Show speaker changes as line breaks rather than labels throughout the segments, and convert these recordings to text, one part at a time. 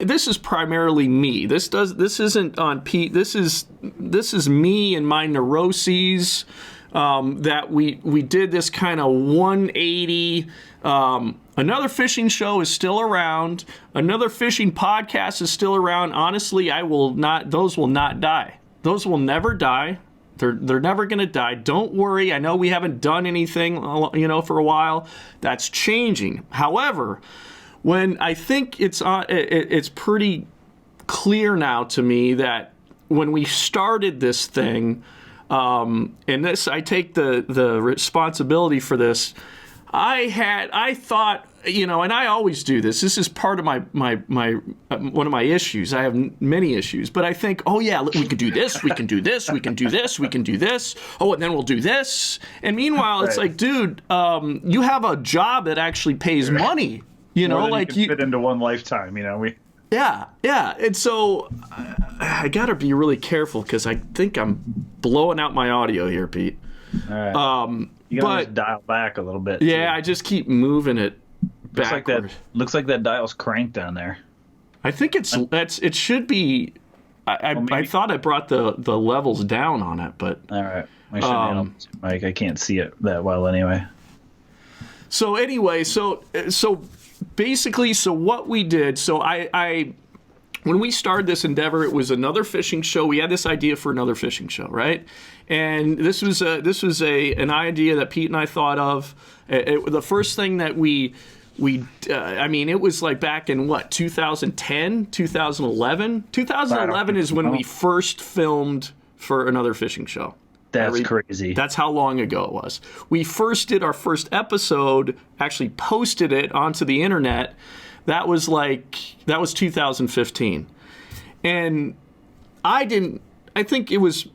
this is primarily me. This isn't on Pete. This is me and my neuroses. That we did this kind of 180. Another fishing show is still around. Another fishing podcast is still around. Honestly, those will not die. Those will never die. They're never going to die. Don't worry. I know we haven't done anything, for a while. That's changing. However, when I think it's pretty clear now to me that when we started this thing, and this, I take the responsibility for this. I thought, and I always do this. This is part of my one of my issues. I have many issues, but I think, oh yeah, we can do this, we can do this, we can do this, we can do this. Oh, and then we'll do this. And meanwhile, it's like, dude, you have a job that actually pays money.
More than you can fit into one lifetime.
Yeah. And so I got to be really careful because I think I'm blowing out my audio here, Pete.
All right. You got to just dial back a little bit.
Yeah, I just keep moving it backward.
Looks like that dial's cranked down there.
I think it should be. I thought I brought the levels down on it, but
all right. I should handle Mike. I can't see it that well anyway.
So anyway, so basically, what we did, when we started this endeavor, it was another fishing show. We had this idea for another fishing show, right? And this was an idea that Pete and I thought of. The first thing that it was like back in 2010, 2011. 2011 is when we first filmed for another fishing show.
That's crazy.
That's how long ago it was. We first did our first episode, actually posted it onto the internet. That was 2015. And I think it was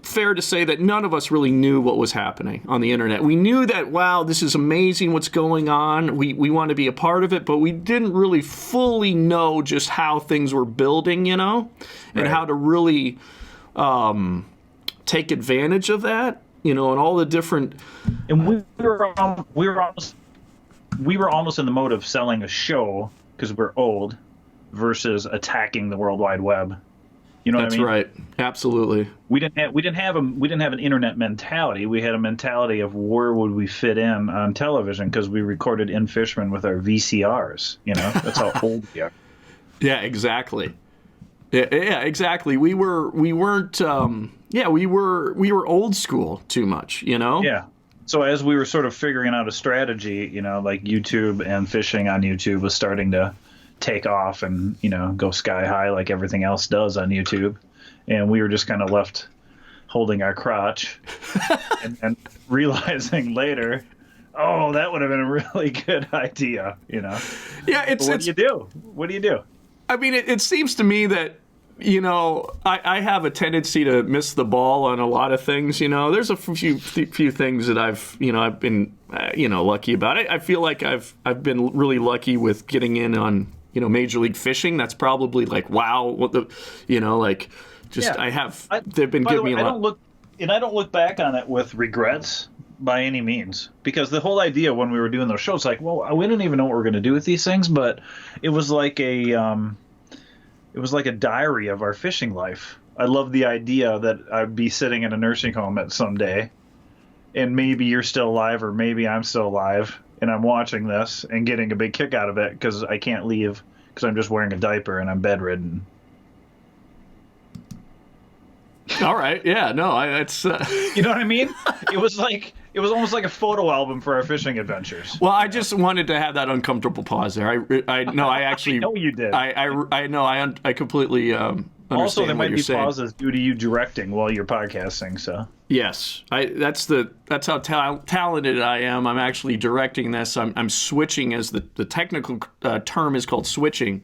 fair to say that none of us really knew what was happening on the internet. We knew that, wow, this is amazing what's going on. We want to be a part of it, but we didn't really fully know just how things were building, and how to really take advantage of that, and all the different.
And we were almost in the mode of selling a show because we're old versus attacking the World Wide Web. You know what I mean?
That's right. Absolutely.
We didn't have an internet mentality. We had a mentality of where would we fit in on television because we recorded in Fishman with our VCRs. That's how old we are.
Yeah, exactly. Yeah, exactly. We weren't. We were old school too much.
Yeah. So as we were sort of figuring out a strategy, like YouTube and fishing on YouTube was starting to take off and, go sky high like everything else does on YouTube. And we were just kind of left holding our crotch and realizing later, oh, that would have been a really good idea, Yeah, what do you do? What do you do?
I mean, it seems to me that, I have a tendency to miss the ball on a lot of things. There's a few things that I've been, lucky about. I feel like I've been really lucky with getting in on, Major League Fishing. That's probably like, wow, what the, they've been giving me a lot.
I don't look back on it with regrets by any means, because the whole idea when we were doing those shows, like, well, we didn't even know what we're going to do with these things, but it was like a diary of our fishing life. I love the idea that I'd be sitting in a nursing home at some day, and maybe you're still alive, or maybe I'm still alive, and I'm watching this and getting a big kick out of it because I can't leave because I'm just wearing a diaper and I'm bedridden.
All right, yeah, no, it's
you know what I mean? It was almost like a photo album for our fishing adventures.
Well, I just wanted to have that uncomfortable pause there. I actually
I know you did.
I know I completely understand.
Also, there might be
saying.
pauses due to you directing while you're podcasting. So
yes, that's how talented I am. I'm actually directing this. I'm switching, as the technical term is called switching.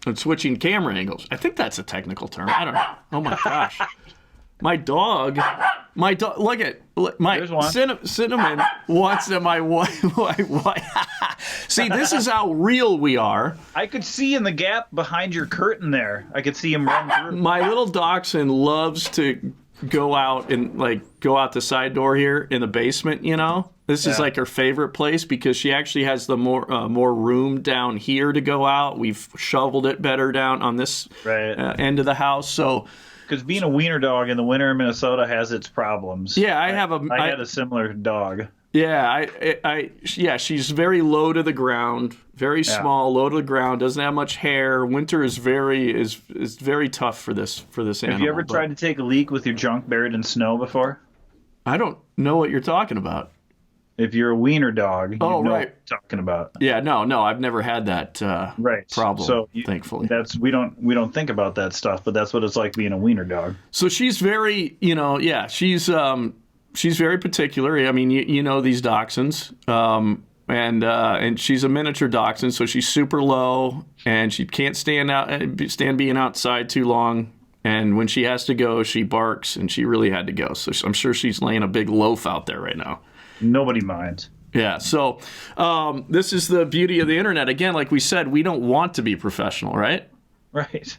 I'm switching camera angles. I think that's a technical term. I don't know. Oh my gosh. My dog, look at my Cinnamon wants to my wife. See, this is how real we are.
I could see in the gap behind your curtain there. I could see him run through.
My little dachshund loves to go out the side door here in the basement, This is like her favorite place because she actually has the more room down here to go out. We've shoveled it better down on this end of the house. So,
because being a wiener dog in the winter in Minnesota has its problems.
Yeah, I
had a similar dog.
Yeah, she's very low to the ground, very small, low to the ground. Doesn't have much hair. Winter is very tough for this animal.
Have you ever tried to take a leak with your junk buried in snow before?
I don't know what you're talking about.
If you're a wiener dog, you know what I'm talking about.
Yeah, no, I've never had that problem. So thankfully,
we don't think about that stuff, but that's what it's like being a wiener dog.
So she's very, she's very particular. I mean, you know these dachshunds, and she's a miniature dachshund, so she's super low, and she can't stand being outside too long. And when she has to go, she barks, and she really had to go. So I'm sure she's laying a big loaf out there right now.
Nobody minds.
Yeah, so this is the beauty of the internet. Again, like we said, we don't want to be professional, right?
Right.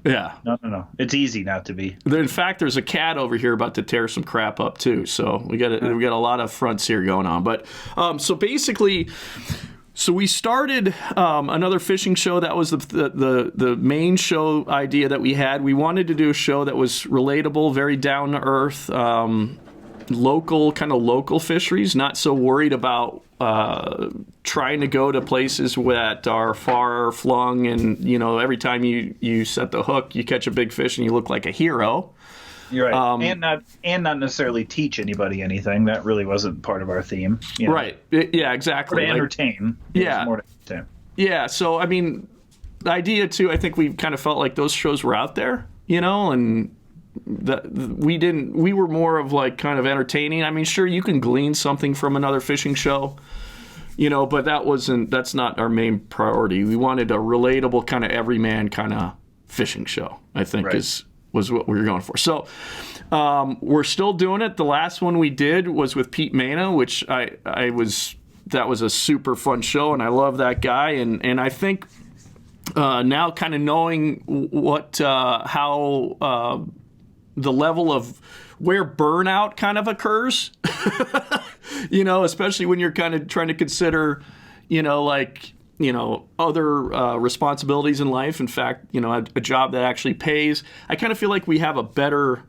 Yeah.
No. It's easy not to be.
In fact, there's a cat over here about to tear some crap up too. So we got a lot of fronts here going on. But so basically, we started another fishing show. That was the main show idea that we had. We wanted to do a show that was relatable, very down to earth. Local fisheries, not so worried about trying to go to places that are far flung, and every time you set the hook, you catch a big fish and you look like a hero.
You're right, and not necessarily teach anybody anything. That really wasn't part of our theme.
Right? Yeah, exactly.
Or to entertain. More to entertain. Yeah.
So I mean, the idea too. I think we kind of felt like those shows were out there, and. We were more of like kind of entertaining. I mean, sure, you can glean something from another fishing show, but that's not our main priority. We wanted a relatable kind of everyman kind of fishing show, I think was what we were going for. So we're still doing it. The last one we did was with Pete Wagner, which that was a super fun show, and I love that guy. And I think now kind of knowing how the level of where burnout kind of occurs, especially when you're kind of trying to consider, other responsibilities in life. In fact, a job that actually pays. I kind of feel like we have a better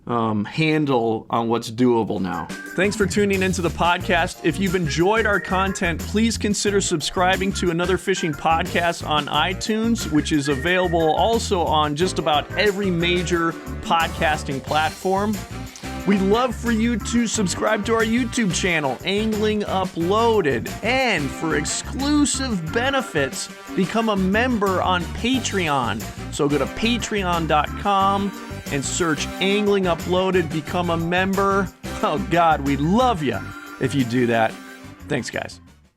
handle on what's doable now. Thanks for tuning into the podcast. If you've enjoyed our content, please consider subscribing to Another Fishing Podcast on iTunes, which is available also on just about every major podcasting platform. We'd love for you to subscribe to our YouTube channel, Angling Uploaded, and for exclusive benefits, become a member on Patreon. So go to patreon.com and search Angling Uploaded, become a member. Oh God, we'd love you if you do that. Thanks, guys.